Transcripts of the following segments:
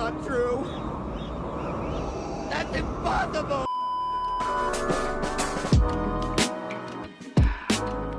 not true. That's impossible!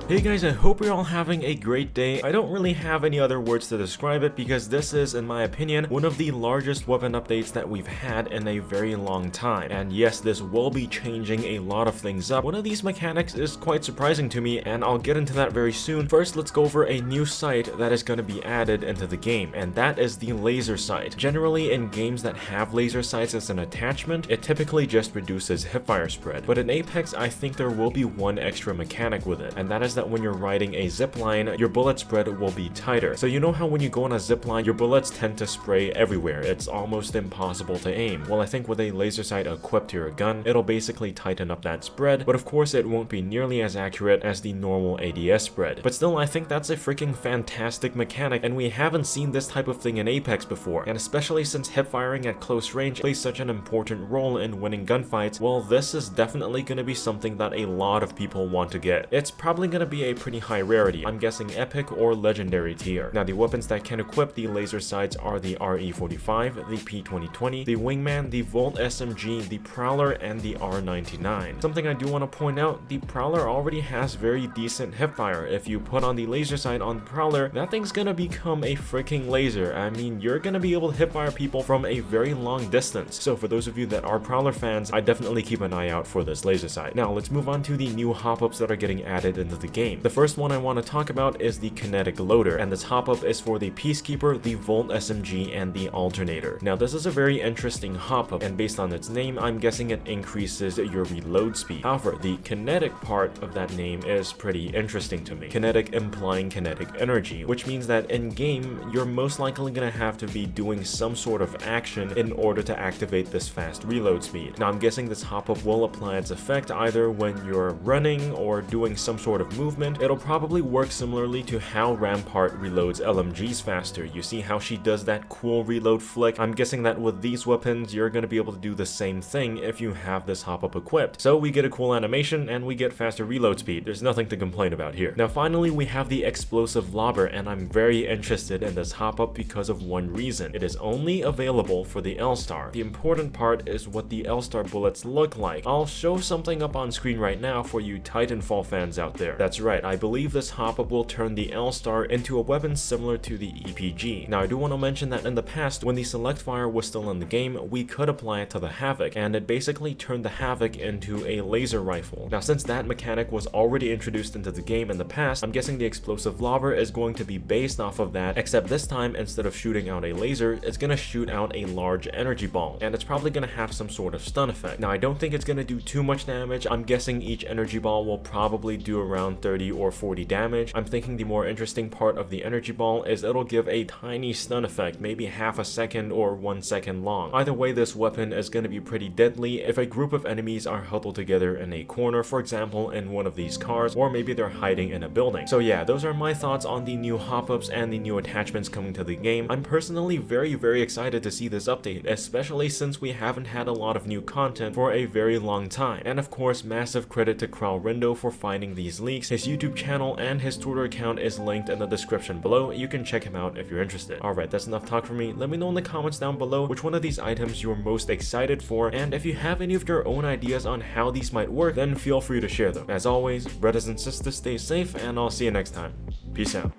Hey guys, I hope you're all having a great day. I don't really have any other words to describe it because this is, in my opinion, one of the largest weapon updates that we've had in a very long time. And yes, this will be changing a lot of things up. One of these mechanics is quite surprising to me, and I'll get into that very soon. First, let's go over a new sight that is going to be added into the game, and that is the laser sight. Generally, in games that have laser sights as an attachment, it typically just reduces hipfire spread. But in Apex, I think there will be one extra mechanic with it, and that is that when you're riding a zipline, your bullet spread will be tighter. So you know how when you go on a zipline, your bullets tend to spray everywhere. It's almost impossible to aim. Well, I think with a laser sight equipped to your gun, it'll basically tighten up that spread, but of course it won't be nearly as accurate as the normal ADS spread. But still, I think that's a freaking fantastic mechanic, and we haven't seen this type of thing in Apex before, and especially since hip firing at close range plays such an important role in winning gunfights, well, this is definitely going to be something that a lot of people want to get. It's probably going to be a pretty high rarity. I'm guessing epic or legendary tier. Now, the weapons that can equip the laser sights are the RE45, the P2020, the Wingman, the Volt SMG, the Prowler, and the R99. Something I do want to point out, the Prowler already has very decent hipfire. If you put on the laser sight on the Prowler, that thing's gonna become a freaking laser. I mean, you're gonna be able to hipfire people from a very long distance. So for those of you that are Prowler fans, I definitely keep an eye out for this laser sight. Now, let's move on to the new hop-ups that are getting added into the game. The first one I want to talk about is the kinetic loader, and this hop-up is for the Peacekeeper, the Volt SMG, and the Alternator. Now, this is a very interesting hop-up, and based on its name, I'm guessing it increases your reload speed. However, the kinetic part of that name is pretty interesting to me. Kinetic implying kinetic energy, which means that in-game, you're most likely going to have to be doing some sort of action in order to activate this fast reload speed. Now, I'm guessing this hop-up will apply its effect either when you're running or doing some sort of movement. It'll probably work similarly to how Rampart reloads LMGs faster. You see how she does that cool reload flick? I'm guessing that with these weapons, you're going to be able to do the same thing if you have this hop-up equipped. So we get a cool animation and we get faster reload speed. There's nothing to complain about here. Now finally, we have the explosive lobber, and I'm very interested in this hop-up because of one reason. It is only available for the L-Star. The important part is what the L-Star bullets look like. I'll show something up on screen right now for you Titanfall fans out there. That's right, I believe this hop-up will turn the L-Star into a weapon similar to the EPG. Now, I do want to mention that in the past, when the select fire was still in the game, we could apply it to the Havoc, and it basically turned the Havoc into a laser rifle. Now, since that mechanic was already introduced into the game in the past, I'm guessing the explosive lobber is going to be based off of that, except this time, instead of shooting out a laser, it's going to shoot out a large energy ball, and it's probably going to have some sort of stun effect. Now, I don't think it's going to do too much damage. I'm guessing each energy ball will probably do around 30 or 40 damage. I'm thinking the more interesting part of the energy ball is it'll give a tiny stun effect, maybe half a second or 1 second long. Either way, this weapon is going to be pretty deadly if a group of enemies are huddled together in a corner, for example in one of these cars, or maybe they're hiding in a building. So yeah, those are my thoughts on the new hop-ups and the new attachments coming to the game. I'm personally very excited to see this update, especially since we haven't had a lot of new content for a very long time. And of course, massive credit to KralRindo for finding these leaks. His YouTube channel and his Twitter account is linked in the description below. You can check him out if you're interested. Alright, that's enough talk from me. Let me know in the comments down below which one of these items you're most excited for, and if you have any of your own ideas on how these might work, then feel free to share them. As always, brothers and sisters, stay safe, and I'll see you next time. Peace out.